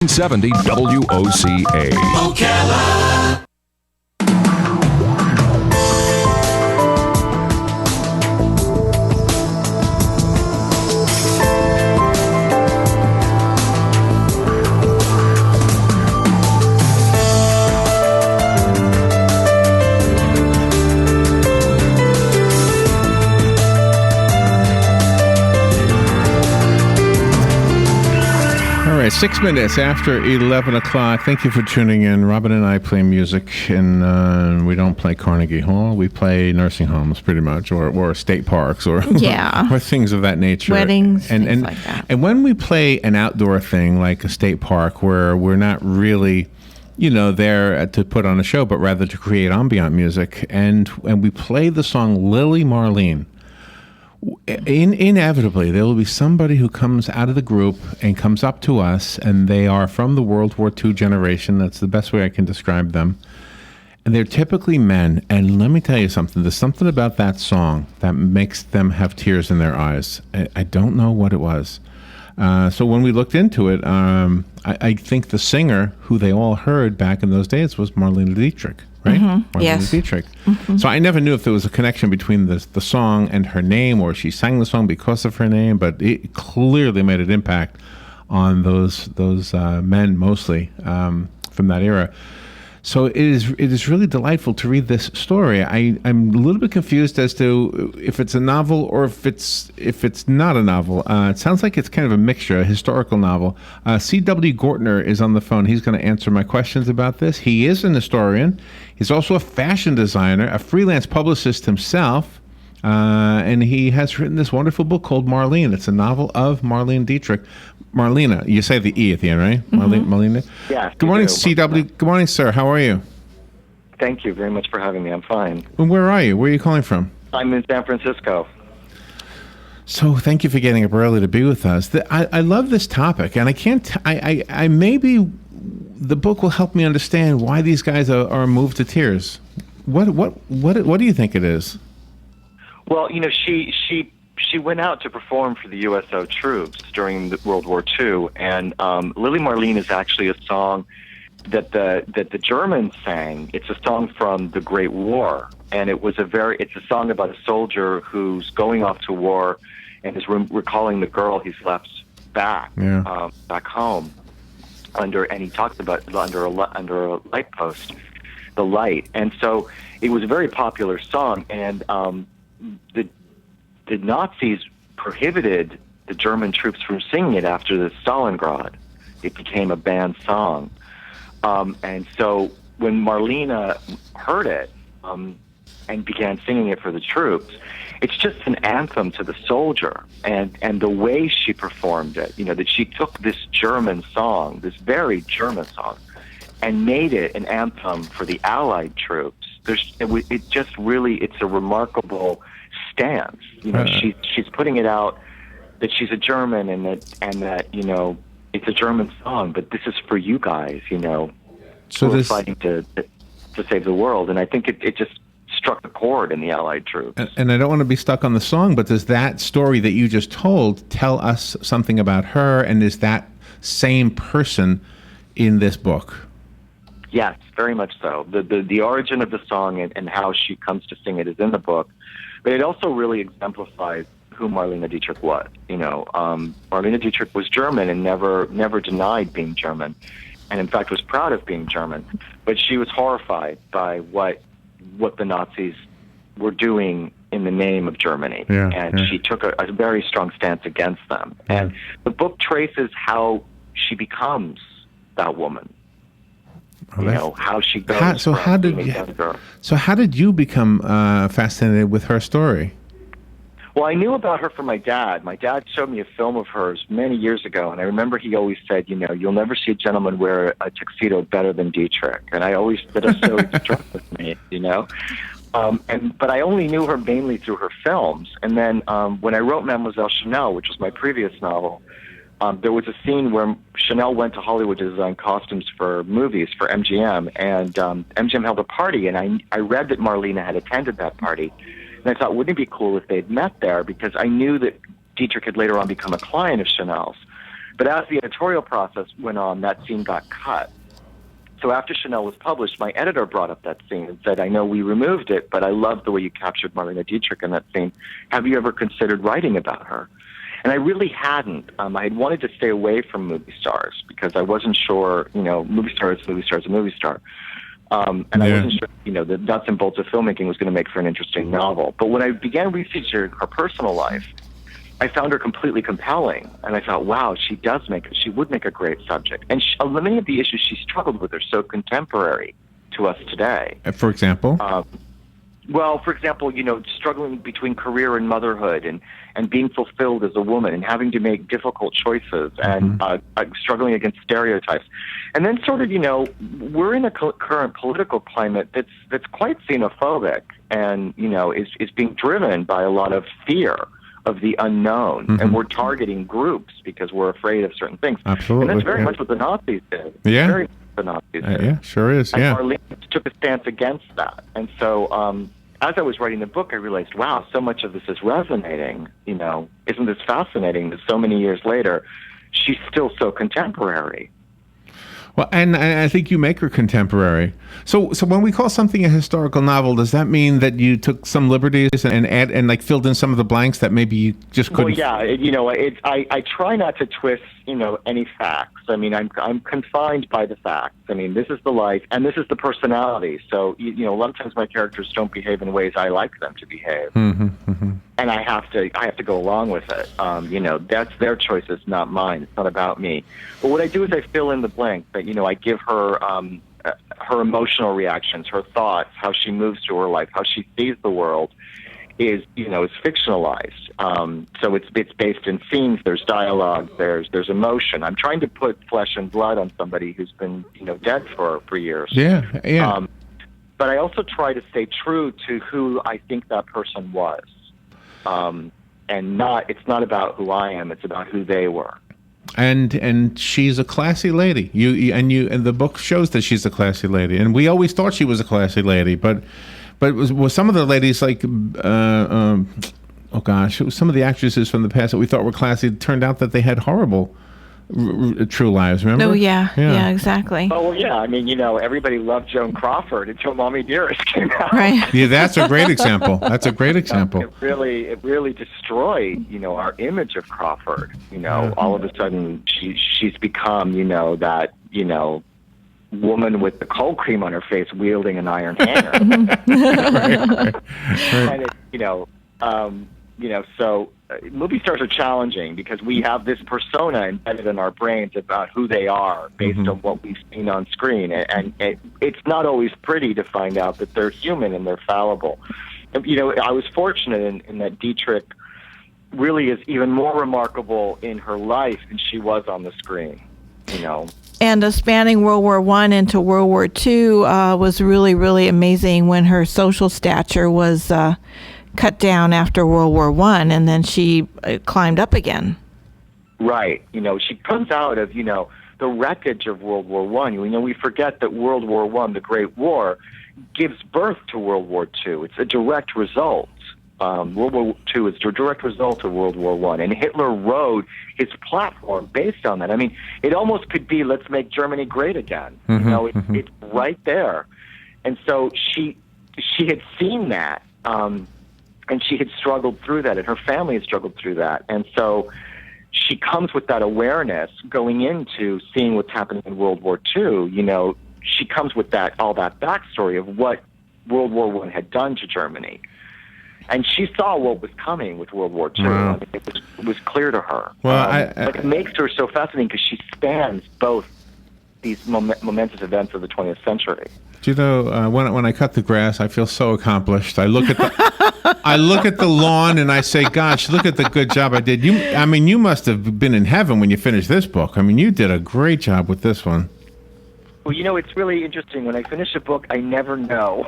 970 WOCA. Ocala. All right, 6 minutes after 11 o'clock. Thank you for tuning in. Robin and I play music, and we don't play Carnegie Hall. We play nursing homes, pretty much, or state parks, or or things of that nature. Weddings, and things like that. And when we play an outdoor thing like a state park, where we're not really, there to put on a show, but rather to create ambient music, and we play the song Lily Marlene. Inevitably, there will be somebody who comes out of the group and comes up to us, and they are from the World War II generation. That's the best way I can describe them. And they're typically men. And let me tell you something. There's something about that song that makes them have tears in their eyes. I don't know what it was. So when we looked into it, I think the singer who they all heard back in those days was Marlene Dietrich. Right? Mm-hmm. Yes. Dietrich. Mm-hmm. So I never knew if there was a connection between the song and her name, or she sang the song because of her name, but it clearly made an impact on those men mostly from that era. So it is really delightful to read this story. I'm a little bit confused as to if it's a novel or if it's not a novel. It sounds like it's kind of a mixture, a historical novel. C.W. Gortner is on the phone. He's going to answer my questions about this. He is an historian. He's also a fashion designer, a freelance publicist himself, and he has written this wonderful book called Marlene. It's a novel of Marlene Dietrich. Marlena, you say the E at the end, right? Mm-hmm. Marlena? Yeah. Good morning, C.W. Good morning, sir. How are you? Thank you very much for having me. I'm fine. And where are you? Where are you calling from? I'm in San Francisco. So thank you for getting up early to be with us. I love this topic, and I maybe the book will help me understand why these guys are moved to tears. What do you think it is? Well, she went out to perform for the USO troops during World War II, and Lily Marlene is actually a song that the Germans sang. It's a song from the Great War, and it's a song about a soldier who's going off to war and is recalling the girl he's left back home and he talks about under a light post, the light, and so it was a very popular song, and the Nazis prohibited the German troops from singing it after the Stalingrad. It became a banned song. And so when Marlena heard it and began singing it for the troops, it's just an anthem to the soldier. And the way she performed it, that she took this German song, this very German song, and made it an anthem for the Allied troops. It's a remarkable stance. She's putting it out that she's a German and that it's a German song, but this is for you guys, So we're fighting to save the world. And I think it just struck a chord in the Allied troops. And I don't want to be stuck on the song, but does that story that you just told tell us something about her, and is that same person in this book? Yes, very much so. The origin of the song and how she comes to sing it is in the book. But it also really exemplifies who Marlene Dietrich was. Marlene Dietrich was German and never denied being German, and in fact was proud of being German. But she was horrified by what the Nazis were doing in the name of Germany, she took a very strong stance against them. And the book traces how she becomes that woman. How she goes. How did you become fascinated with her story? Well, I knew about her from my dad. My dad showed me a film of hers many years ago, and I remember he always said, you'll never see a gentleman wear a tuxedo better than Dietrich. And that always struck with me, but I only knew her mainly through her films. And then when I wrote Mademoiselle Chanel, which was my previous novel, there was a scene where Chanel went to Hollywood to design costumes for movies for MGM, and MGM held a party, and I read that Marlene had attended that party. And I thought, wouldn't it be cool if they'd met there? Because I knew that Dietrich had later on become a client of Chanel's. But as the editorial process went on, that scene got cut. So after Chanel was published, my editor brought up that scene and said, I know we removed it, but I love the way you captured Marlene Dietrich in that scene. Have you ever considered writing about her? And I really hadn't. I had wanted to stay away from movie stars because I wasn't sure, movie star is a movie star. And I wasn't sure, the nuts and bolts of filmmaking was going to make for an interesting novel. But when I began researching her personal life, I found her completely compelling, and I thought, wow, she would make a great subject. And many of the issues she struggled with are so contemporary to us today. For example? For example, struggling between career and motherhood and being fulfilled as a woman and having to make difficult choices and struggling against stereotypes. And then sort of, we're in a current political climate that's quite xenophobic and, is being driven by a lot of fear of the unknown, and we're targeting groups because we're afraid of certain things. Absolutely. And that's very much what the Nazis did. Yeah. Very much what the Nazis did. Yeah, sure is. And Yeah. Marlene took a stance against that. And so as I was writing the book, I realized, wow, so much of this is resonating. Isn't this fascinating that so many years later, she's still so contemporary? Well, and I think you make her contemporary. So when we call something a historical novel, does that mean that you took some liberties and like filled in some of the blanks that maybe you just couldn't? Well, yeah, I try not to twist, any facts. I mean, I'm confined by the facts. I mean, this is the life and this is the personality. So, a lot of times my characters don't behave in ways I like them to behave. And I have to go along with it. That's their choices, not mine. It's not about me. But what I do is I fill in the blank. That I give her her emotional reactions, her thoughts, how she moves through her life, how she sees the world, is fictionalized. So it's based in scenes. There's dialogue. There's emotion. I'm trying to put flesh and blood on somebody who's been dead for years. Yeah. But I also try to stay true to who I think that person was. And it's not about who I am, it's about who they were. And she's a classy lady. And the book shows that she's a classy lady. And we always thought she was a classy lady, but was some of the ladies like some of the actresses from the past that we thought were classy turned out that they had horrible true lives, remember? Oh, yeah, exactly. Oh, well, yeah. I mean, everybody loved Joan Crawford until Mommy Dearest came out. Right. Yeah, that's a great example. That's a great example. It really destroyed, our image of Crawford. All of a sudden she's become, that, woman with the cold cream on her face wielding an iron hammer. And so movie stars are challenging because we have this persona embedded in our brains about who they are based on what we've seen on screen. And it's not always pretty to find out that they're human and they're fallible. I was fortunate in that Dietrich really is even more remarkable in her life than she was on the screen, And spanning World War I into World War II was really, really amazing when her social stature was cut down after World War I, and then she climbed up again. Right. She comes out of, the wreckage of World War I. We forget that World War I, the Great War, gives birth to World War II. It's a direct result. World War II is a direct result of World War I. And Hitler wrote his platform based on that. I mean, it almost could be, let's make Germany great again. It's right there. And so she had seen that. And she had struggled through that, and her family had struggled through that. And so she comes with that awareness going into seeing what's happening in World War II. She comes with all that backstory of what World War I had done to Germany. And she saw what was coming with World War II. Wow. I mean, it was clear to her. Well, it makes her so fascinating because she spans both these momentous events of the 20th century. Do you know, when I cut the grass, I feel so accomplished. I look at the lawn and I say, "Gosh, look at the good job I did." You must have been in heaven when you finished this book. I mean, you did a great job with this one. Well, it's really interesting. When I finish a book, I never know.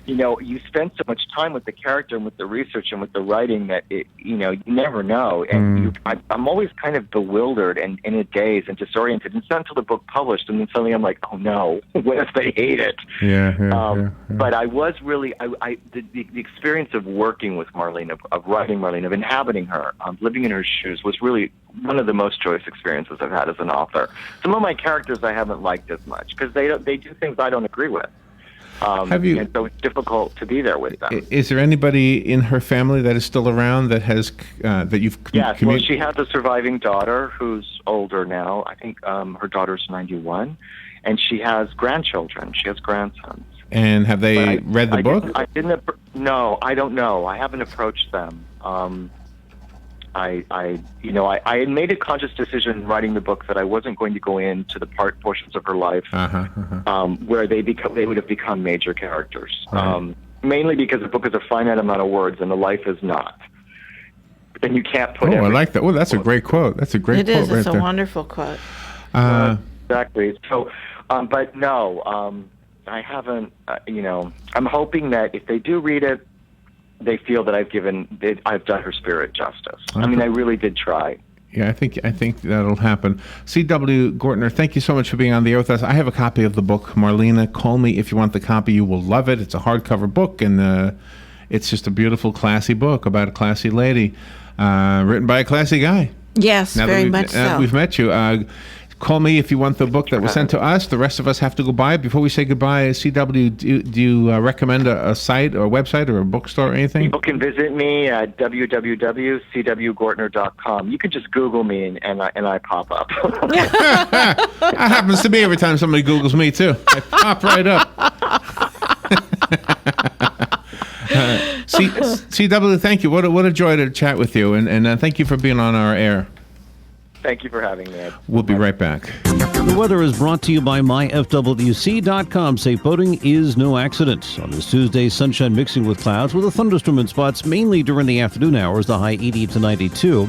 You spend so much time with the character and with the research and with the writing that you never know. And I'm always kind of bewildered and in a daze and disoriented. And it's not until the book published, and then suddenly I'm like, oh no, what if they hate it? Yeah. But I was really, the experience of working with Marlene, of writing Marlene, of inhabiting her, living in her shoes was really one of the most joyous experiences I've had as an author. Some of my characters I haven't liked as much because they do things I don't agree with. Have you? And so it's difficult to be there with them. Is there anybody in her family that is still around that has that you've? Yes. Well, she has a surviving daughter who's older now. I think her daughter's 91, and she has grandchildren. She has grandsons. And have they read the book? No, I don't know. I haven't approached them. I had made a conscious decision writing the book that I wasn't going to go into the portions of her life where they would have become major characters. Right. Mainly because the book is a finite amount of words and the life is not. And you can't put. I like that. Oh, that's a great quote. That's a great quote. It's a wonderful quote. Exactly. So, but no, I haven't. I'm hoping that if they do read it, they feel that I've done her spirit justice. I mean, I really did try. Yeah, I think that'll happen. C.W. Gortner, thank you so much for being on the air with us. I have a copy of the book, Marlene. Call me if you want the copy. You will love it. It's a hardcover book, and it's just a beautiful, classy book about a classy lady, written by a classy guy. Yes, very much so. We've met you. Call me if you want the book that was sent to us. The rest of us have to go buy. Before we say goodbye, CW, do you recommend a site or a website or a bookstore or anything? People can visit me at www.cwgortner.com. You can just Google me and I pop up. That happens to me every time somebody Googles me, too. I pop right up. CW, thank you. What a joy to chat with you. And thank you for being on our air. Thank you for having me. We'll be right back. The weather is brought to you by myfwc.com. Safe boating is no accident. On this Tuesday, sunshine mixing with clouds with a thunderstorm in spots mainly during the afternoon hours, the high 80 to 92.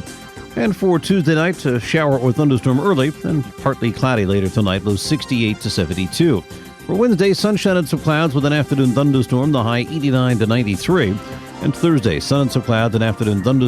And for Tuesday night, a shower or thunderstorm early and partly cloudy later tonight, low 68 to 72. For Wednesday, sunshine and some clouds with an afternoon thunderstorm, the high 89 to 93. And Thursday, sun and some clouds and afternoon thunderstorm.